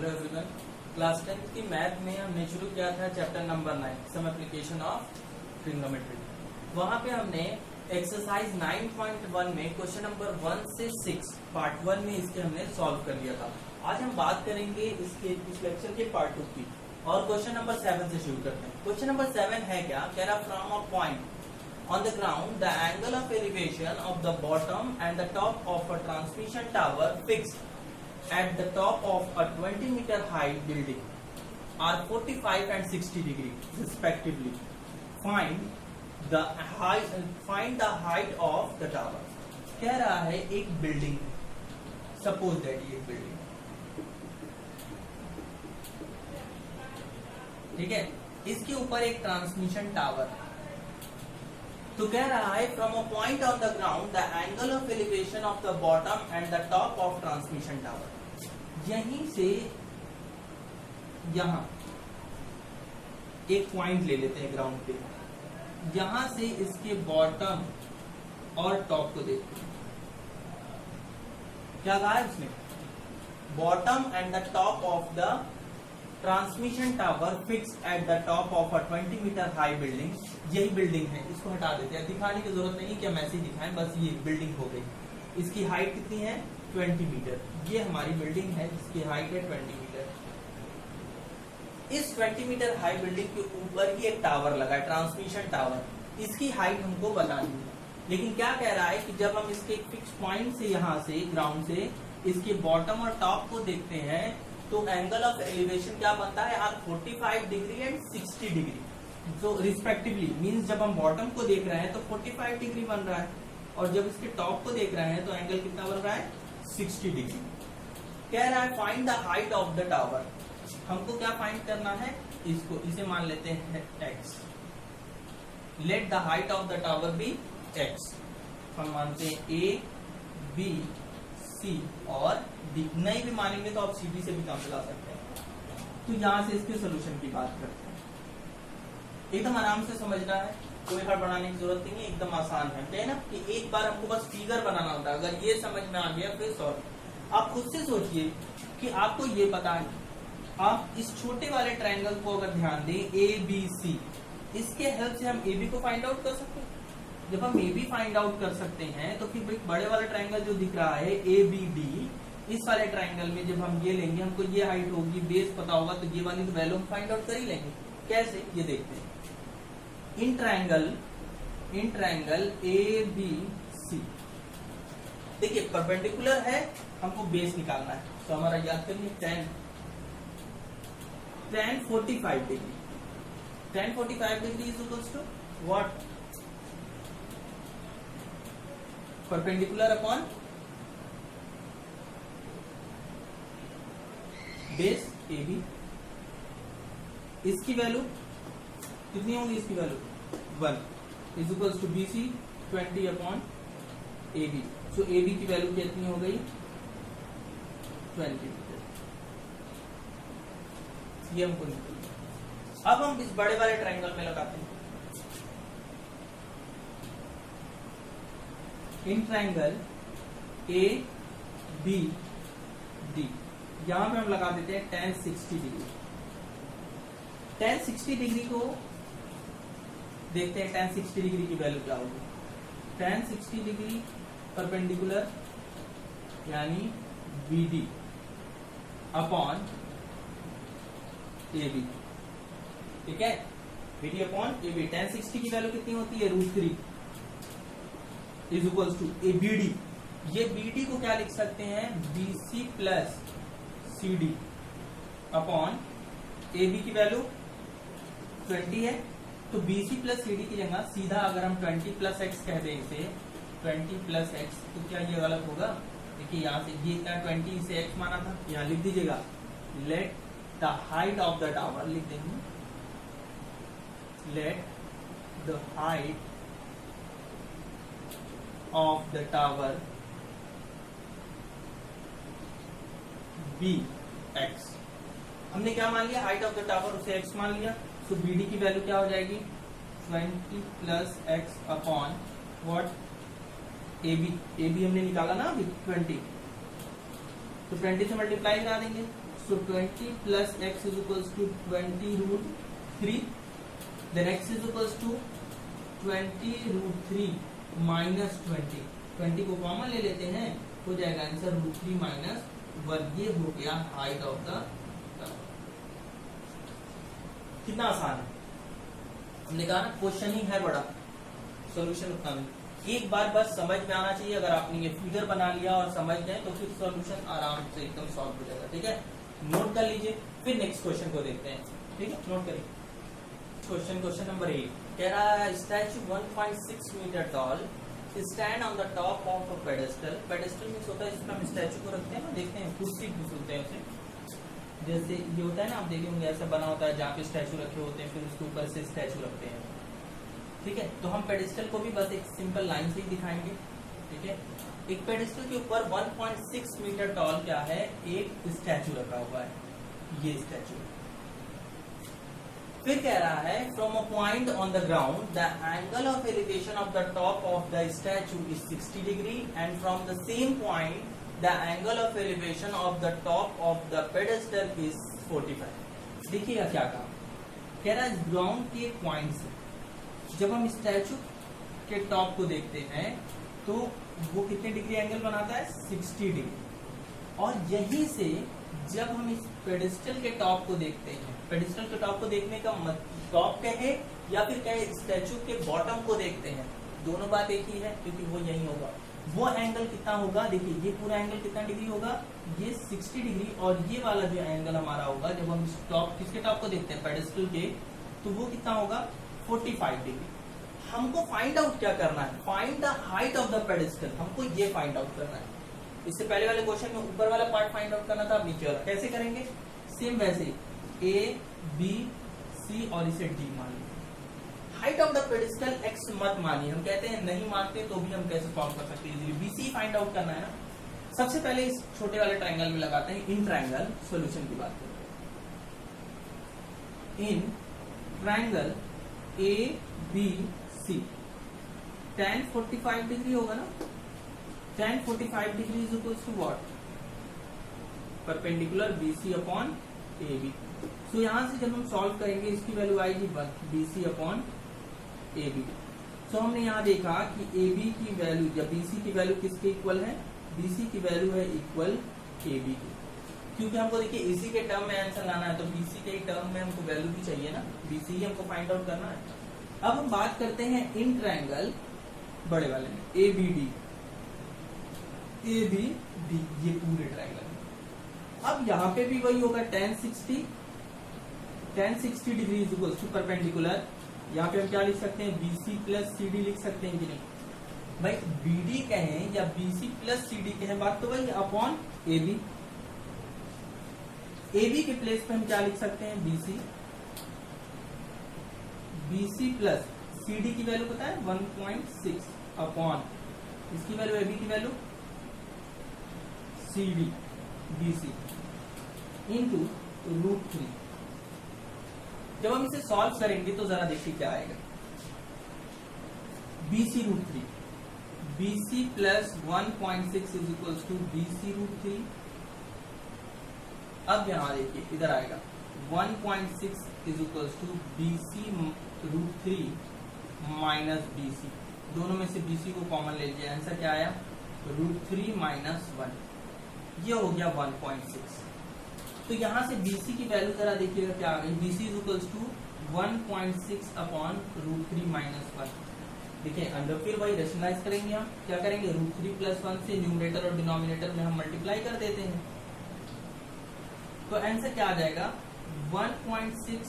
Hello everyone. Class 10 की math में हमने शुरू किया था chapter number 9 some application of trigonometry. वहां पे हमने एक्सरसाइज 9.1 में क्वेश्चन नंबर 1 से 6 पार्ट 1 में इसके हमने सॉल्व कर लिया था। आज हम बात करेंगे इसके इस लेक्चर के पार्ट 2 की और क्वेश्चन नंबर 7 से शुरू करते हैं। क्वेश्चन नंबर 7 है क्या, कह रहा from a point on the ground the angle of elevation of the bottom and the top of a transmission tower fixed at the top of a 20-meter high building are 45 and 60 degree respectively. Find the height of the tower. कह रहा है एक building, suppose that ये building, ठीक है, इसके ऊपर एक ट्रांसमिशन टावर। तो कह रहा है from a point on the ground the angle of elevation of the bottom and the top of transmission tower. यहीं से यहां एक पॉइंट ले लेते हैं ग्राउंड पे, यहां से इसके बॉटम और टॉप को देखते हैं। क्या कहा है उसने, bottom and the top of the transmission tower fix at the top of a 20 meter high building. यही बिल्डिंग है, इसको हटा देते हैं, दिखाने की जरूरत नहीं कि हम ऐसे ही दिखाएं, बस ये बिल्डिंग हो गई। इसकी हाइट कितनी है, 20 मीटर। ये हमारी बिल्डिंग है जिसकी हाइट है 20 मीटर। इस 20 मीटर हाई बिल्डिंग के ऊपर ही एक टावर लगा है, ट्रांसमिशन टावर। इसकी हाइट हमको बतानी है, लेकिन क्या कह रहा है कि जब हम इसके फिक्स पॉइंट से यहां से ग्राउंड से इसके बॉटम और टॉप को देखते हैं तो एंगल ऑफ एलिवेशन क्या बनता है यार, 45 डिग्री एंड 60 डिग्री जो रिस्पेक्टिवली। मींस जब हम बॉटम को देख रहे हैं तो 45 डिग्री बन रहा है और जब इसके टॉप को देख रहे हैं तो एंगल कितना बन रहा है, 60 डिग्री। कह रहा है find the height of the tower. हमको क्या फाइंड करना है, इसको, इसे मान लेते हैं x। Let the height of the tower be x। हम मानते हैं a, b, c और d। नहीं भी मानेंगे तो आप cd से भी काम चला सकते हैं। तो यहां से इसके सोल्यूशन की बात करते हैं। एकदम आराम से समझना है, कोई हड़बड़ाने की जरूरत नहीं है, एकदम आसान है ना, कि एक बार हमको बस फिगर बनाना होता है। अगर ये समझ में आ गया फिर सॉल्व। आप खुद से सोचिए कि आपको ये पता है, आप इस छोटे वाले ट्रायंगल को अगर ध्यान दें ए बी सी, इसके हेल्प से हम ए बी को फाइंड आउट कर सकते हैं। जब हम ए बी फाइंड आउट कर सकते हैं तो फिर बड़े वाले ट्रायंगल जो दिख रहा है ए बी डी, इस वाले ट्रायंगल में जब हम ये लेंगे, हमको ये हाइट होगी, बेस पता होगा, तो ये वाली तो वैल्यू हम फाइंड आउट कर ही लेंगे। कैसे, ये देखते हैं। In triangle A B C, देखिए परपेंडिकुलर है, हमको बेस निकालना है। तो हमारा याद करिए tan 45 degree. tan 45 degree is equals to what, perpendicular upon base A B. इसकी वैल्यू कितनी होगी, इसकी value 1 is equals to B C 20 upon A B. So A B की वैल्यू कितनी हो गई, 20 मीटर। ये हमको निकल। अब हम इस बड़े वाले ट्रायंगल में लगाते हैं। In triangle A B D, यहां पे हम लगा देते हैं tan 60 डिग्री। tan 60 डिग्री को देखते हैं, tan 60 डिग्री की वैल्यू क्या होगी। tan 60 डिग्री परपेंडिकुलर यानी BD अपॉन AB, ठीक है, BD अपॉन AB। tan 60 की वैल्यू कितनी होती है, √3 इज इक्वल्स टू BD। ये BD को क्या लिख सकते हैं, BC plus CD upon AB की वैल्यू 20 है, तो BC प्लस CD की जगह सीधा अगर हम 20 प्लस x कह दें इसे, 20 प्लस x, तो क्या ये गलत होगा। देखिए यहाँ से ये क्या 20 से x माना था, यहाँ लिख दीजिएगा। Let the height of the tower, लिख देंगे let the height of the tower be x। हमने क्या मान लिया, हाइट ऑफ द टावर, उसे x मान लिया। तो BD की वैल्यू क्या हो जाएगी, 20 plus x upon what, AB हमने निकाला ना अभी 20, तो 20 से मल्टीप्लाई करा देंगे। So 20 plus x is equals to 20 root 3. Then x is equals to 20 root 3 minus 20. 20 को कॉमन ले लेते हैं, हो जाएगा आंसर रूट 3 माइनस 1. ये हो गया हाइट ऑफ द टावर. कितना आसान है. हमने कहा ना क्वेश्चन ही है बड़ा, सॉल्यूशन उतना नहीं. एक बार बस समझ में आना चाहिए. अगर आपने ये फिगर बना लिया और समझ गए तो फिर सॉल्यूशन आराम से एकदम सॉल्व हो जाएगा. ठीक है, नोट कर लीजिए. फिर नेक्स्ट क्वेश्चन को देखते हैं. ठीक है, नोट करिए. क्वेश्चन नंबर 8 कह रहा है statue 1.6 meter tall stand on the top of a pedestal. Pedestal means होता है जिसमें हम स्टैचू को रखते हैं ना, देखते हैं कुर्सी भी बोलते हैं उसे. जैसे ये होता है ना, आप देखे होंगे ऐसा बना होता है जहाँ पे स्टैचू रखे होते हैं, फिर उसके ऊपर से स्टैचू रखते हैं. ठीक है, तो हम पेडेस्टल को भी बस एक सिंपल लाइन से ही दिखाएंगे. ठीक है, एक पेडेस्टल के ऊपर 1.6 मीटर टॉल क्या है, एक स्टैचू रखा हुआ है, ये स्टैचू. फिर कह रहा है from a point on the ground the angle of elevation of the top of the statue is 60 degree and from the same point the angle of elevation of the top of the pedestal is 45. देखिएगा क्या कहा. कह रहा है ground के point से जब हम स्टैचू के टॉप को देखते हैं तो वो कितने डिग्री एंगल बनाता है, 60 डिग्री. और यहीं से जब हम इस पेडेस्टल के टॉप को देखते हैं, पेडेस्टल के टॉप को देखने का टॉप कहे या फिर कहे स्टैचू के बॉटम को देखते हैं, दोनों बात एक ही है क्योंकि वो यही होगा. वो एंगल कितना होगा, देखिए ये पूरा एंगल कितना डिग्री होगा, ये 60 डिग्री. और ये वाला जो एंगल हमारा होगा जब हम टॉप किसके टॉप को देखते हैं, पेडेस्टल के, तो वो कितना होगा, 45 डिग्री. हमको फाइंड आउट क्या करना है, find the height of the pedestal. हमको ये फाइंड आउट करना है. इससे पहले वाले क्वेश्चन में ऊपर वाला पार्ट फाइंड आउट करना था, अब नीचे वाला. कैसे करेंगे, सेम वैसे A, B, C और इसे D मान लीजिए. Height of the pedestal x मत मानिए, हम कहते हैं नहीं मानते तो भी हम कैसे सॉल्व कर सकते हैं, BC फाइंड आउट करना है ना. सबसे पहले इस छोटे वाले ट्राइंगल में लगाते हैं इन ट्राइंगल. सॉल्यूशन की बात करते हैं. In triangle A, B, C tan 45 degree होगा ना. tan 45 degree is equals to what, perpendicular BC upon AB. तो यहां से जब हम सॉल्व करेंगे इसकी वैल्यू आएगी 1 BC अपॉन AB. तो हमने यहाँ देखा कि AB की वैल्यू या BC की वैल्यू किसके इक्वल है, BC की वैल्यू है इक्वल AB की. क्योंकि हमको देखिए इसी के टर्म में आंसर लाना है तो BC के टर्म में हमको वैल्यू भी चाहिए ना, BC ही हमको फाइंड आउट करना है. अब हम बात करते हैं इन ट्रायंगल बड़े वाले में ABD. ये पूरे ट्रायंगल. अब यहाँ पे भी वही होगा tan 60 degree is equal to perpendicular. यहाँ पे हम क्या लिख सकते हैं, BC प्लस CD लिख सकते हैं कि नहीं भाई. BD कहें या BC प्लस CD कहें, बात तो वही अपॉन AB. AB के प्लेस पे हम क्या लिख सकते हैं, BC प्लस CD की वैल्यू पता है 1.6 अपॉन इसकी वैल्यू AB की वैल्यू CD BC इंटू √3. जब हम इसे सॉल्व करेंगे तो जरा देखिए क्या आएगा. BC √3, BC plus 1.6 is equals to BC √3. अब यहां देखिए इधर आएगा 1.6 is equals to BC √3 minus BC. दोनों में से BC को कॉमन ले लीजिए, आंसर क्या आया, √3 माइनस 1. ये हो गया 1.6. तो यहां से BC की वैल्यू जरा देखिएगा क्या आ गई, BC is equals to 1.6 upon √3 minus 1. देखिए अंडर फिर वही रेशनलाइज करेंगे. हम क्या करेंगे, √3 प्लस 1 से न्यूमरेटर और डिनोमिनेटर में हम मल्टीप्लाई कर देते हैं. तो आंसर क्या आ जाएगा, 1.6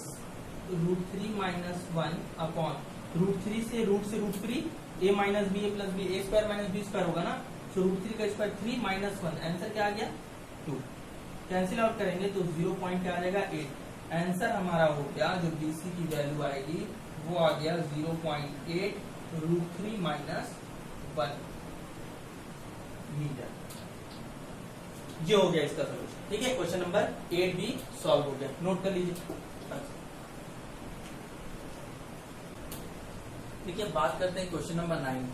√3 माइनस 1 अपॉन √3 से √3 a minus B A plus B, A square minus B square होगा ना. तो √3 का स्क्वायर 3 माइनस 1, आंसर क्या आ गया 2. कैंसिल आउट करेंगे तो 0 पॉइंट क्या आ जाएगा 8. आंसर हमारा हो गया जो BC की वैल्यू आएगी वो आ गया 0.8 √3 माइनस 1 मीटर. ये हो गया इसका सोल्यूशन. ठीक है, क्वेश्चन नंबर 8 भी सॉल्व हो गया. नोट कर लीजिए. देखिए बात करते हैं क्वेश्चन नंबर 9.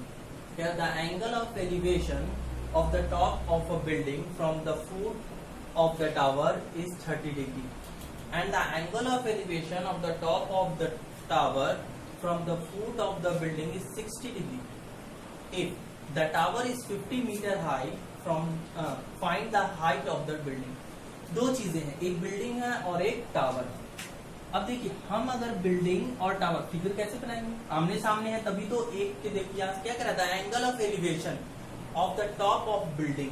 क्या the angle of elevation of the top of a building from the foot of the tower is 30 degree and the angle of elevation of the top of the tower from the foot of the building is 60 degree. If the tower is 50 meter high, from find the height of the building. दो चीजें हैं, एक building है और एक tower है। अब देखिए हम अगर बिल्डिंग और टावर फिगर कैसे बनाएंगे, आमने सामने है तभी तो एक के देखिए क्या कह रहा था, angle of elevation of the top of building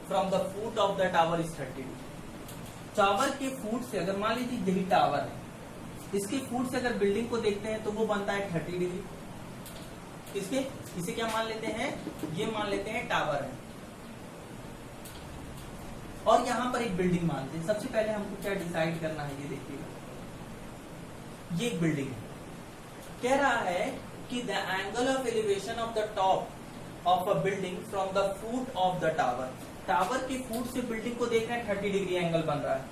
from the foot of the tower is 30 degree. Tower के फुट से अगर मान लीजिए यही टावर है, इसके फुट से अगर बिल्डिंग को देखते हैं तो वो बनता है 30 डिग्री। इसे क्या मान लेते हैं, ये मान लेते हैं टावर है और यहां पर एक बिल्डिंग मानते हैं। सबसे पहले हमको क्या डिसाइड करना है, ये देखिएगा ये एक बिल्डिंग है, कह रहा है कि the angle of elevation of the top of a building from the foot of the tower. Tower के फुट से बिल्डिंग को देख रहे हैं 30 डिग्री एंगल बन रहा है,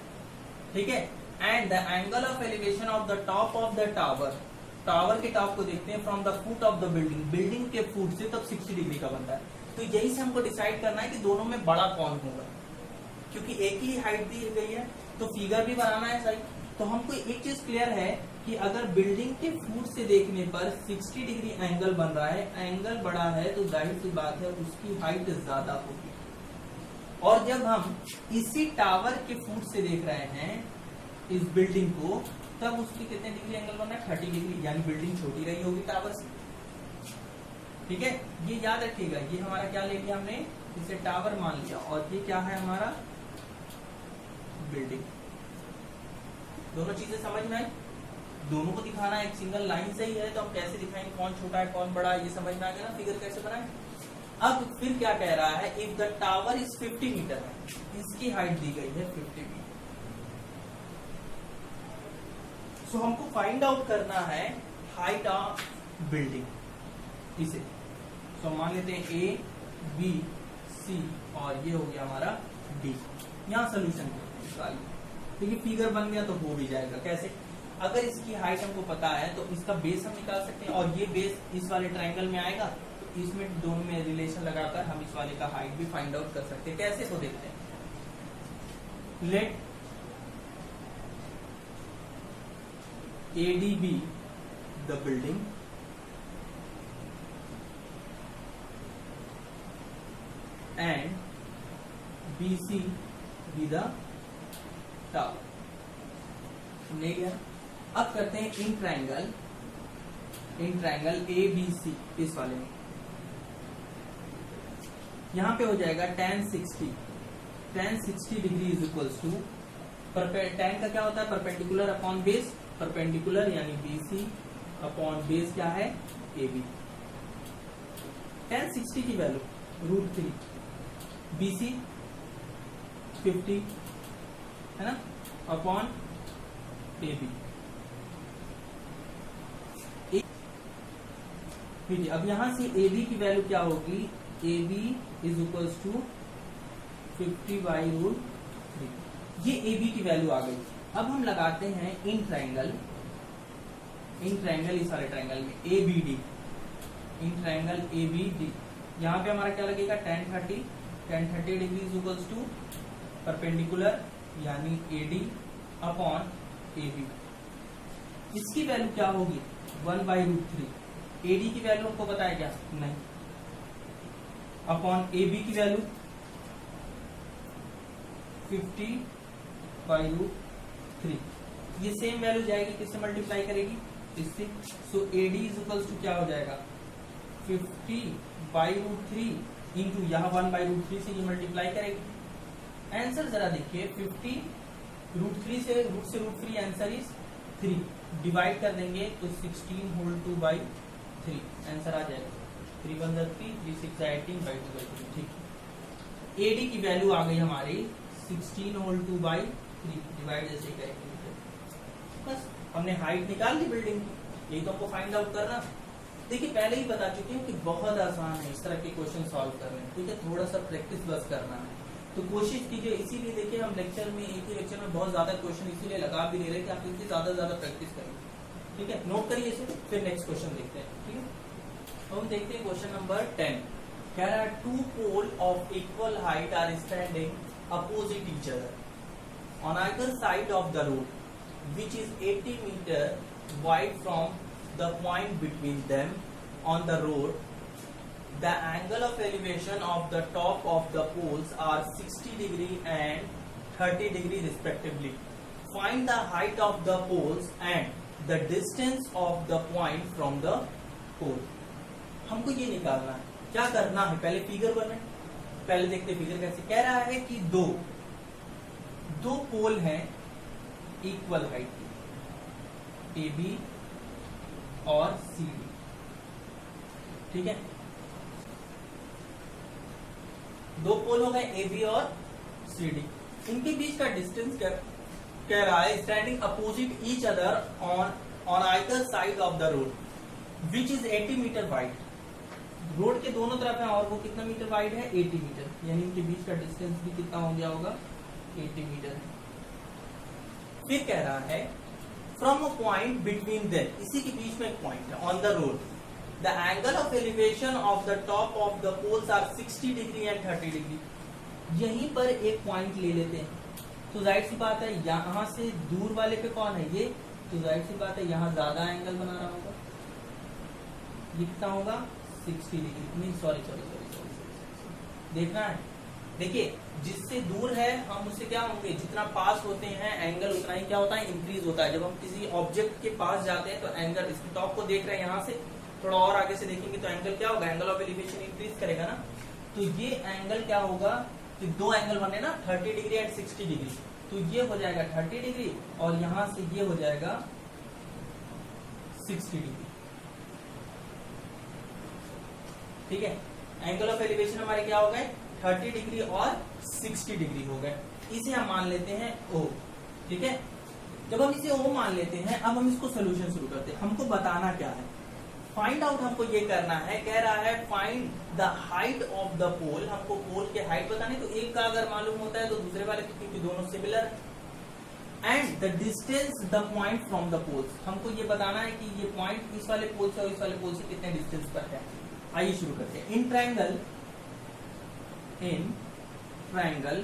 ठीक है। And the angle of elevation of the top of the tower, tower के टॉप को देखते हैं from the foot of the building, building के फुट से तब 60 डिग्री का बनता है। तो यही से हमको डिसाइड करना है कि दोनों में बड़ा कौन होगा, क्योंकि एक ही हाइट दी गई है तो फिगर भी बनाना है सही। तो हमको एक चीज क्लियर है कि अगर बिल्डिंग के फुट से देखने पर 60 डिग्री एंगल बन रहा है, एंगल बड़ा है तो जाहिर सी बात है उसकी हाइट ज्यादा होगी। और जब हम इसी टावर के फुट से देख रहे हैं इस बिल्डिंग को, तब उसकी कितने डिग्री एंगल बन रहा है, 30 डिग्री, यानी बिल्डिंग छोटी रही होगी टावर से, ठीक है। ये याद रखिएगा, ये हमारा क्या ले लिया हमने, इसे टावर मान लिया और ये क्या है हमारा बिल्डिंग। दोनों चीजें समझ में आई, दोनों को दिखाना एक सिंगल लाइन से ही है, तो हम कैसे दिखाएंगे कौन छोटा है कौन बड़ा है, ये समझ में आ गया ना, फिगर कैसे बनाए। अब फिर क्या कह रहा है, if the tower is 50 meter है, इसकी हाइट दी गई है 50 मीटर। सो हमको फाइंड आउट करना है हाइट ऑफ बिल्डिंग इसे। सो मान लेते हैं ए बी सी और ये हो गया हमारा डी। यहाँ सोल्यूशन निकालिए, देखिए फिगर बन गया तो हो भी जाएगा। कैसे, अगर इसकी हाइट हमको पता है तो इसका बेस हम निकाल सकते हैं और ये बेस इस वाले ट्रायंगल में आएगा, तो इसमें दोनों में रिलेशन लगाकर हम इस वाले का हाइट भी फाइंड आउट कर सकते हैं। कैसे, तो देखते हैं। Let AD be the building and BC be the tower। ले गया। अब करते हैं इन ट्रायंगल ABC इस वाले में, यहां पे हो जाएगा tan 60 degree is equals to, tan का क्या होता है, परपेंडिकुलर अपॉन बेस, परपेंडिकुलर यानी BC अपॉन बेस क्या है AB। tan 60 की वैल्यू √3, BC 50 है ना अपॉन AB। अब यहां से AB की वैल्यू क्या होगी, AB इज इक्वल्स टू 50/√3। ये AB की वैल्यू आ गई। अब हम लगाते हैं इन ट्रायंगल इस वाले ट्रायंगल में ABD, इन ट्रायंगल ABD। यहाँ पे हमारा क्या लगेगा, tan 30 degree is equals to perpendicular यानी AD अपॉन AB। इसकी वैल्यू क्या होगी 1/√3। AD की वैल्यू आपको पता है क्या, नहीं, अपॉन AB की वैल्यू 50/√3। ये सेम वैल्यू जाएगी, किससे मल्टीप्लाई करेगी, इससे। सो AD इज इक्वल्स टू क्या हो जाएगा 50/√3 इंटू यहाँ 1/√3 से ये मल्टीप्लाई करेगी। आंसर जरा देखिए, 50√3 से √3 आंसर इज 3, डिवाइड कर देंगे तो 16 होल 2/3 आंसर आ जाएगा। 3 1 3 3 6 18/2/3, ठीक। AD की वैल्यू आ गई हमारी 16 होल 2/3, डिवाइड जैसे ही करेंगे बस हमने हाइट निकाल ली बिल्डिंग की। यही तो हमको फाइंड आउट करना। देखिए पहले ही बता चुके हैं कि बहुत आसान है इस तरह के क्वेश्चन सॉल्व करने, ठीक है, थोड़ा सा प्रैक्टिस बस करना है। तो कोशिश कीजिए, इसीलिए देखिए हम लेक्चर में एक ही लेक्चर में बहुत ज्यादा क्वेश्चन इसीलिए लगा भी ले रहे कि आप इससे ज्यादा प्रैक्टिस करें, ठीक है। नोट करिए इसे, फिर नेक्स्ट क्वेश्चन देखते हैं, ठीक है। तो हम देखते हैं क्वेश्चन नंबर 10। कह रहा है 2 pole of equal height are standing opposite each other. on either side of the road, which is 80 meter wide from the point between them on the road. The angle of elevation of the top of the poles are 60 degree and 30 degree respectively. Find the height of the poles and the distance of the point from the pole. हमको ये निकालना है, क्या करना है, पहले figure बने, पहले देखते फिगर कैसे। कह रहा है कि दो पोल हैं इक्वल हाइट के, ए बी और सी डी, ठीक है। दो पोल हो गए ए बी और सी डी, इनके बीच का डिस्टेंस कह रहा है standing opposite each other on either side of the road which is 80 meter wide. Road के दोनों तरफ है और वो कितना मीटर वाइड है, 80 मीटर, यानी इनके बीच का डिस्टेंस भी कितना हो गया होगा, 80 मीटर है। फिर कह रहा है from a point between them, इसी के बीच में एक पॉइंट है on the road, the angle of elevation of the top of the poles are 60 degree and 30 degree. यहीं पर एक पॉइंट ले लेते हैं, तो जाहिर सी बात है यहाँ से दूर वाले पे कौन है ये, तो जाहिर सी बात है यहाँ ज्यादा एंगल बना रहा होगा, ये कितना होगा 60 डिग्री, नहीं सॉरी देखना है। देखिए जिससे दूर है हम उससे क्या होंगे, जितना पास होते हैं एंगल उतना ही क्या होता है, इंक्रीज होता है। जब हम किसी ऑब्जेक्ट के पास जाते हैं तो एंगल, इसके टॉप को देख रहे हैं यहाँ से, थोड़ा और आगे से देखेंगे तो एंगल क्या होगा, एंगल ऑफ एलिवेशन इंक्रीज करेगा ना। तो ये एंगल क्या होगा कि दो एंगल बने ना 30 डिग्री एंड 60 डिग्री, तो ये हो जाएगा 30 डिग्री और यहां से ये हो जाएगा 60 डिग्री, ठीक है। एंगल ऑफ एलिवेशन हमारे क्या हो गए 30 डिग्री और 60 डिग्री हो गए, इसे हम मान लेते हैं O, ठीक है। जब हम इसे O मान लेते हैं, अब हम इसको सोल्यूशन शुरू करते हैं। हमको बताना क्या है, फाइंड आउट हमको ये करना है, कह रहा है find the height of the pole. हमको पोल के हाइट बतानी, तो एक का अगर मालूम होता है तो दूसरे वाले की, क्योंकि दोनों similar, and the distance the point from the poles. हमको ये बताना है कि ये पॉइंट इस वाले पोल से और इस वाले पोल से कितने डिस्टेंस पर है। आइए शुरू करते हैं। In triangle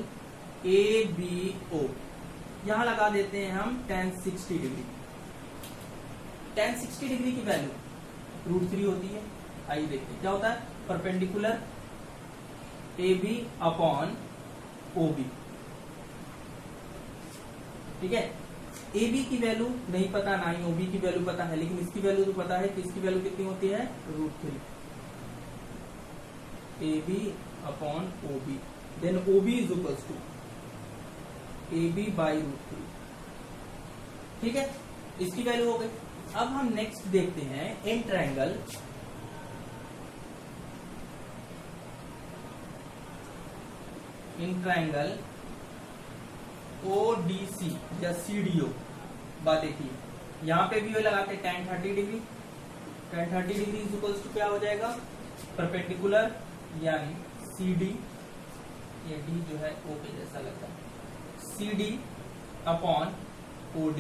A B O, यहां लगा देते हैं हम tan 60 डिग्री। tan 60 डिग्री की वैल्यू √3 होती है। आइए देखते हैं क्या होता है, perpendicular A B upon O B, ठीक है। ए बी की वैल्यू नहीं पता, ना ही ओ बी की वैल्यू पता है, लेकिन इसकी वैल्यू तो पता है कि इसकी वैल्यू कितनी होती है, √3 A B upon O B, then O B is equals to A B by √3, ठीक है। इसकी वैल्यू हो गई। अब हम नेक्स्ट देखते हैं इन ट्रायंगल ODC या CDO। बात देखिए, यहाँ पे भी लगाते हैं tan 30 degree, tan 30 degree is equals to क्या हो जाएगा, परपेंडिकुलर यानी CD, ये D जो है O पे जैसा लगता है, CD अपॉन OD।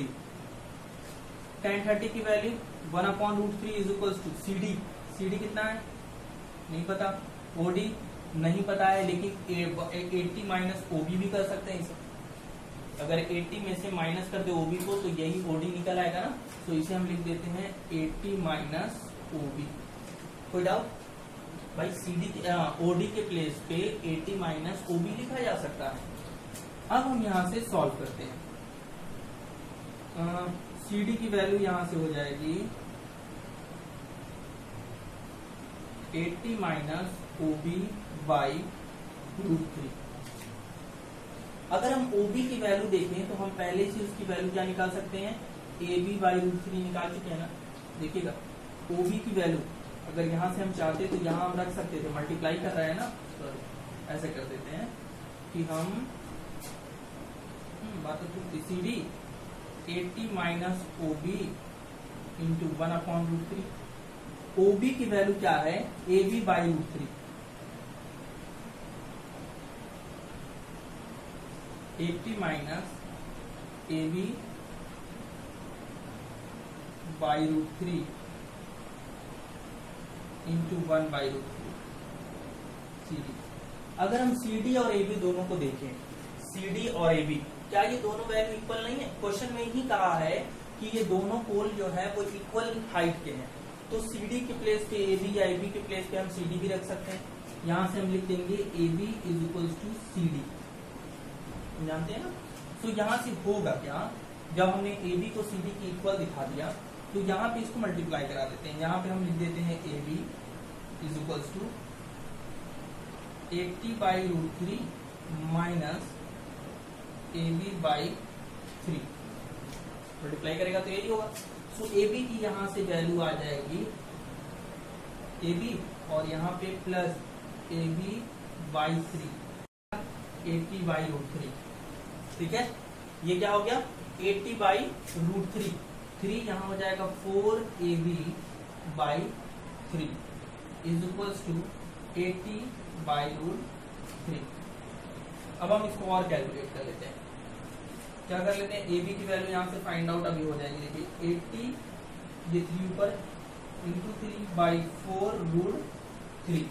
tan 30 की value 1/√3 is equals to CD कितना है नहीं पता, OD नहीं पता है, लेकिन 80 माइनस OB भी कर सकते हैं इसे। अगर 80 में से माइनस कर दे OB को तो यही OD निकल आएगा ना, तो इसे हम लिख देते हैं 80 माइनस OB। कोई डाउट भाई, OD के प्लेस पे 80 माइनस OB लिखा जा सकता है। अब हम यहां से सॉल्व करते हैं। CD की वैल्यू यहां से हो जाएगी 80 माइनस OB बाई √3। अगर हम OB की वैल्यू देखें तो हम पहले से उसकी वैल्यू क्या निकाल सकते हैं, AB बाई √3 निकाल चुके हैं ना। देखिएगा OB की वैल्यू अगर यहां से हम चाहते तो यहां हम रख सकते थे, मल्टीप्लाई कर रहे हैं ना, तो ऐसे कर देते हैं कि हम बात तो CD 80 minus OB into 1/√3। OB की वैल्यू क्या है, AB by √3। 80 minus AB by √3 into 1/√3 CD। अगर हम CD और AB दोनों को देखें, CD और AB क्या ये दोनों वैल्यू इक्वल नहीं है? क्वेश्चन में ही कहा है कि ये दोनों पोल जो है वो इक्वल हाइट के हैं, तो CD के प्लेस पे AB या AB के प्लेस पे हम CD भी रख सकते हैं। यहां से हम लिख देंगे AB is equal to CD, जानते हैं ना। तो यहां से होगा क्या, जब हमने AB को CD की इक्वल दिखा दिया तो यहाँ पे इसको मल्टीप्लाई करा देते हैं। यहाँ पे हम लिख देते हैं AB is equal to 80/√3 minus AB by 3, multiply करेगा तो यही होगा। सो AB की यहाँ से वैल्यू आ जाएगी AB और यहाँ पे प्लस AB बाई 3, 80/√3, ठीक है। ये क्या हो गया 80/√3, 3 यहाँ हो जाएगा 4AB by 3 is equals to 80/√3। अब हम इसको और कैलकुलेट कर लेते हैं। क्या कर लेते हैं, AB की वैल्यू यहाँ से फाइंड आउट अभी हो जाएगी। देखिए 80, ये 3 ऊपर इंटू 3/4√3,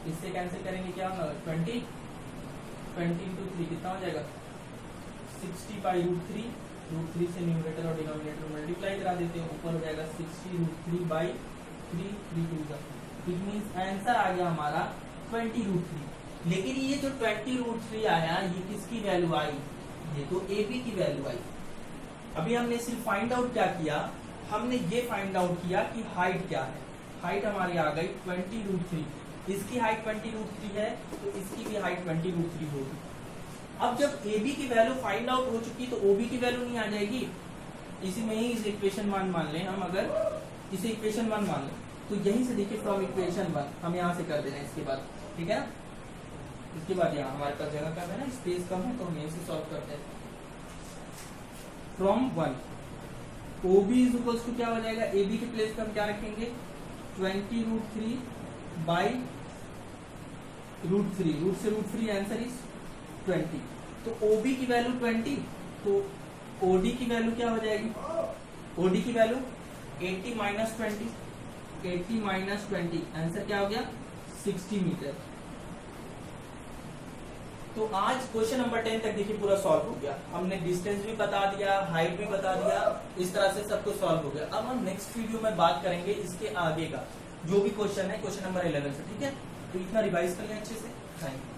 इससे कैंसिल करेंगे क्या होगा 20 इंटू 3 कितना हो जाएगा 60/√3, √3 से न्यूमरेटर और डिनोमिनेटर मल्टीप्लाई करा देते हैं, ऊपर हो जाएगा 60√3/3, 3 2 का, विच मींस आंसर आ गया हमारा 20√3। लेकिन ये जो 20√3 आया ये किसकी वैल्यू आई, ये तो AB की वैल्यू आई। अभी हमने सिर्फ फाइंड आउट क्या किया, हमने ये फाइंड आउट किया कि हाइट क्या है। हाइट हमारी आ गई 20√3, इसकी हाइट 20√3 है तो इसकी भी हाइट 20√3 होगी। अब जब AB की वैल्यू फाइंड आउट हो चुकी तो OB की वैल्यू नहीं आ जाएगी। इसी में ही इस इक्वेशन 1 मान लें हम, अगर इसे इक्वेशन 1 मान लें तो यहीं से देखिए फ्रॉम इक्वेशन 1 हम यहाँ से कर देना इसके बाद, ठीक है ना। इसके बाद यहाँ हमारे पास जगह कम है ना, स्पेस कम है, तो हम यहीं से सॉल्व करते हैं। From 1 OB is equals to क्या हो जाएगा, AB के प्लेस पे हम क्या रखेंगे 20√3/√3, रूट से √3 आंसर इज 20। तो OB की वैल्यू 20, तो OD की वैल्यू क्या हो जाएगी, OD की वैल्यू 80 माइनस 20, 80 माइनस 20 आंसर क्या हो गया 60 मीटर। तो आज क्वेश्चन नंबर 10 तक देखिए पूरा सॉल्व हो गया। हमने डिस्टेंस भी बता दिया, हाइट भी बता दिया, इस तरह से सब कुछ सॉल्व हो गया। अब हम नेक्स्ट वीडियो में बात करेंगे इसके आगे का जो भी क्वेश्चन है, क्वेश्चन नंबर 11 से, ठीक है। तो इतना रिवाइज कर लें अच्छे से, थैंक यू।